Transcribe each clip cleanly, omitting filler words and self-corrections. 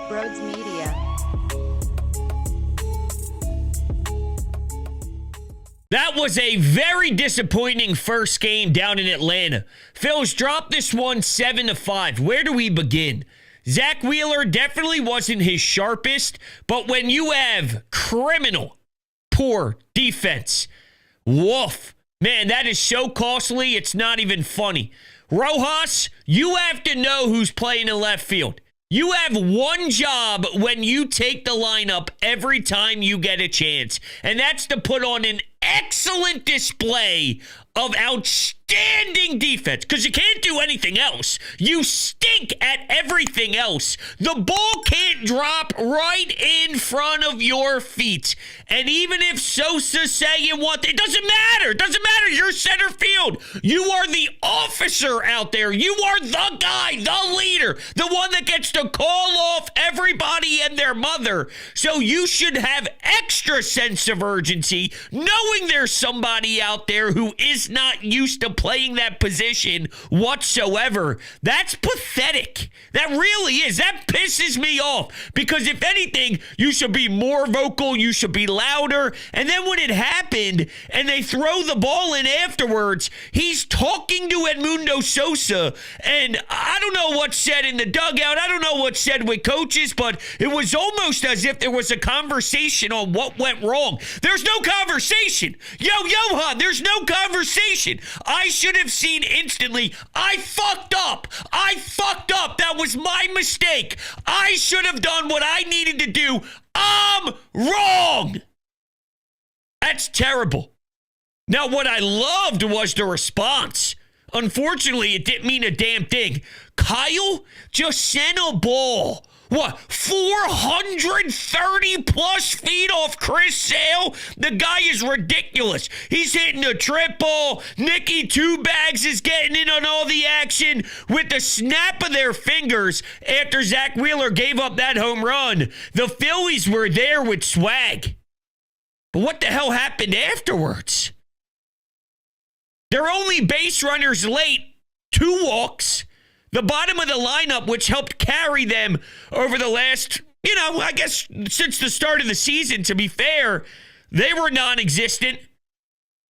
Brodes Media. That was a very disappointing first game down in Atlanta. Phillies dropped this one 7-5. Where do we begin? Zach Wheeler definitely wasn't his sharpest, but when you have criminal, poor defense, woof, man, that is so costly, it's not even funny. Rojas, you have to know who's playing in left field. You have one job when you take the lineup every time you get a chance, and that's to put on an excellent display of outstanding defense, because you can't do anything else. You stink at everything else. The ball can't drop right in front of your feet. And even if Sosa saying what, it doesn't matter. It doesn't matter. You're center field. You are the officer out there. You are the guy, the leader, the one that gets to call off everybody and their mother. So you should have extra sense of urgency, knowing there's somebody out there who is not used to playing that position whatsoever. That's pathetic. That really is. That pisses me off, because if anything, you should be more vocal. You should be louder. And then when it happened and they throw the ball in afterwards, he's talking to Edmundo Sosa, and I don't know what's said in the dugout. I don't know what's said with coaches, but it was almost as if there was a conversation on what went wrong. There's no conversation. Johan, there's no conversation. I should have seen instantly. I fucked up. That was my mistake. I should have done what I needed to do. I'm wrong. That's terrible. Now, what I loved was the response. Unfortunately, it didn't mean a damn thing. Kyle just sent a ball. What, 430 plus feet off Chris Sale? The guy is ridiculous. He's hitting a triple. Nicky Two Bags is getting in on all the action. With the snap of their fingers after Zach Wheeler gave up that home run, the Phillies were there with swag. But what the hell happened afterwards? They're only base runners late, 2 walks. The bottom of the lineup, which helped carry them over the last, I guess since the start of the season, to be fair, they were non-existent.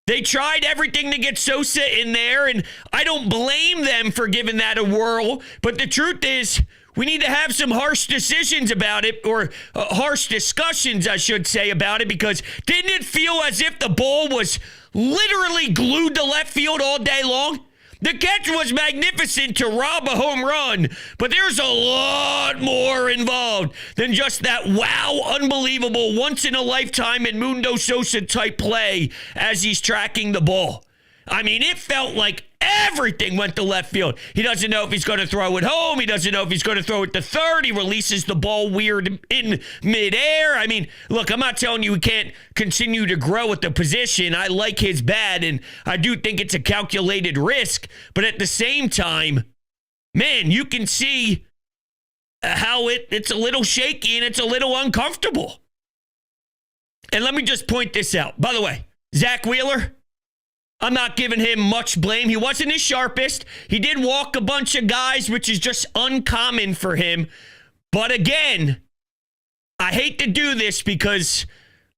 They tried everything to get Sosa in there, and I don't blame them for giving that a whirl. But the truth is, we need to have some harsh decisions about it, or harsh discussions, I should say, about it, because didn't it feel as if the ball was literally glued to left field all day long? The catch was magnificent to rob a home run, but there's a lot more involved than just that wow, unbelievable, once-in-a-lifetime Edmundo Sosa type play as he's tracking the ball. I mean, it felt like everything went to left field. He doesn't know if he's going to throw it home. He doesn't know if he's going to throw it to third. He releases the ball weird in midair. I mean, look, I'm not telling you he can't continue to grow at the position. I like his bat, and I do think it's a calculated risk. But at the same time, man, you can see how it's a little shaky and it's a little uncomfortable. And let me just point this out. By the way, Zach Wheeler, I'm not giving him much blame. He wasn't his sharpest. He did walk a bunch of guys, which is just uncommon for him. But again, I hate to do this because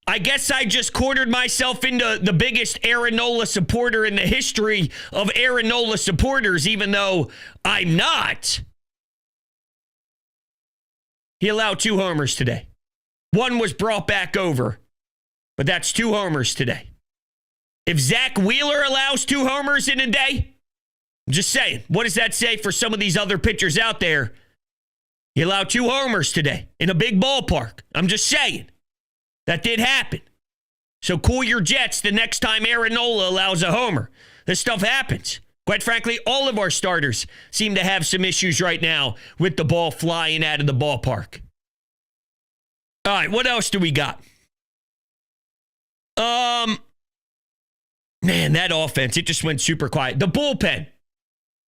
I guess I just cornered myself into the biggest Aaron Nola supporter in the history of Aaron Nola supporters, even though I'm not. He allowed 2 homers today. 1 was brought back over, but that's 2 homers today. If Zach Wheeler allows 2 homers in a day, I'm just saying, what does that say for some of these other pitchers out there? He allowed 2 homers today in a big ballpark. I'm just saying. That did happen. So cool your jets the next time Aaron Nola allows a homer. This stuff happens. Quite frankly, all of our starters seem to have some issues right now with the ball flying out of the ballpark. All right, what else do we got? Man, that offense, it just went super quiet. The bullpen.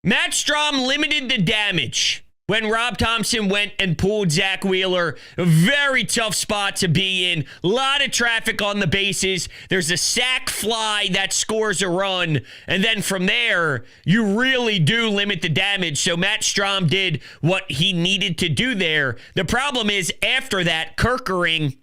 Matt Strom limited the damage. when Rob Thompson went and pulled Zach Wheeler. A very tough spot to be in. A lot of traffic on the bases. There's a sac fly that scores a run. And then from there, you really do limit the damage. So Matt Strahm did what he needed to do there. The problem is, after that, Kerkering,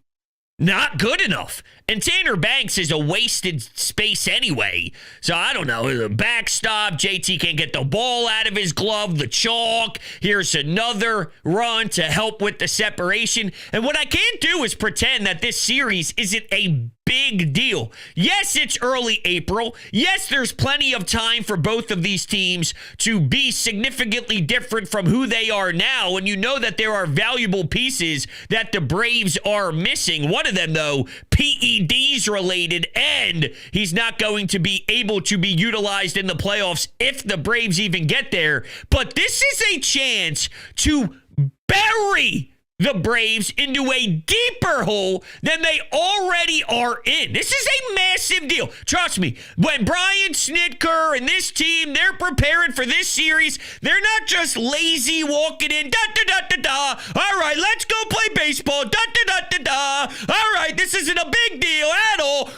not good enough. And Tanner Banks is a wasted space anyway. So I don't know. The backstop. JT can't get the ball out of his glove. The chalk. Here's another run to help with the separation. And what I can't do is pretend that this series isn't a big deal. Yes, it's early April. Yes, there's plenty of time for both of these teams to be significantly different from who they are now. And you know that there are valuable pieces that the Braves are missing. One of them, though, PEDs related, and he's not going to be able to be utilized in the playoffs if the Braves even get there. But this is a chance to bury the Braves into a deeper hole than they already are in. This is a massive deal. Trust me, when Brian Snitker and this team, they're preparing for this series, they're not just lazy walking in, da-da-da-da-da. All right, let's go play baseball, da-da-da-da-da. All right, this isn't a big deal at all.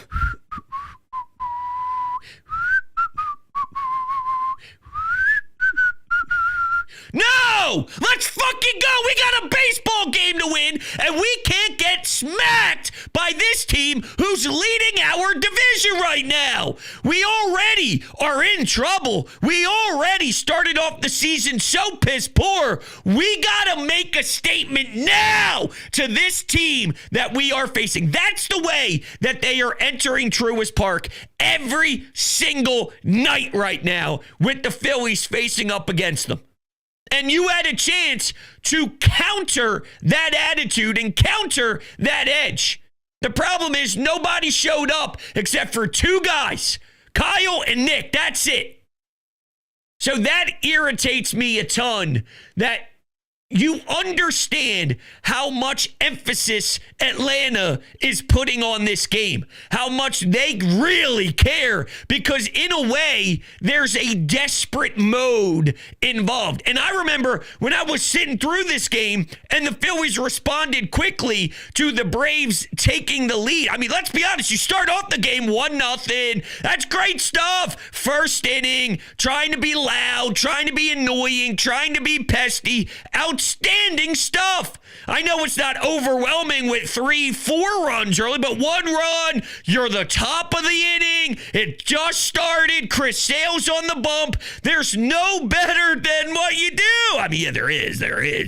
No! Let's fucking go! We got a baseball game to win, and we can't get smacked by this team who's leading our division right now. We already are in trouble. We already started off the season so piss poor. We gotta make a statement now to this team that we are facing. That's the way that they are entering Truist Park every single night right now, with the Phillies facing up against them. And you had a chance to counter that attitude and counter that edge. The problem is nobody showed up except for two guys, Kyle and Nick. That's it. So that irritates me a ton, that you understand how much emphasis Atlanta is putting on this game, how much they really care, because in a way, there's a desperate mode involved. And I remember when I was sitting through this game and the Phillies responded quickly to the Braves taking the lead. I mean, let's be honest, you start off the game 1-0. That's great stuff. First inning, trying to be loud, trying to be annoying, trying to be pesky. Outstanding stuff. I know it's not overwhelming with 3-4 runs early, but one run, you're the top of the inning. It just started. Chris Sale's on the bump. There's no better than what you do. I mean, yeah, there is.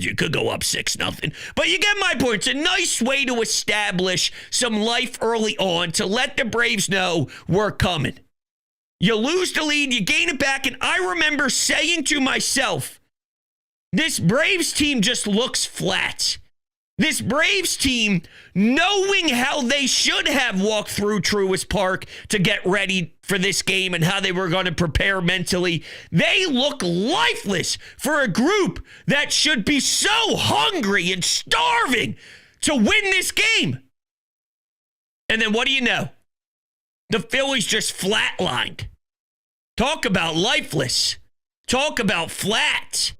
You could go up 6-0, but you get my point. It's a nice way to establish some life early on to let the Braves know we're coming. You lose the lead, you gain it back, and I remember saying to myself, this Braves team just looks flat. This Braves team, knowing how they should have walked through Truist Park to get ready for this game and how they were going to prepare mentally, they look lifeless for a group that should be so hungry and starving to win this game. And then what do you know? The Phillies just flatlined. Talk about lifeless. Talk about flat.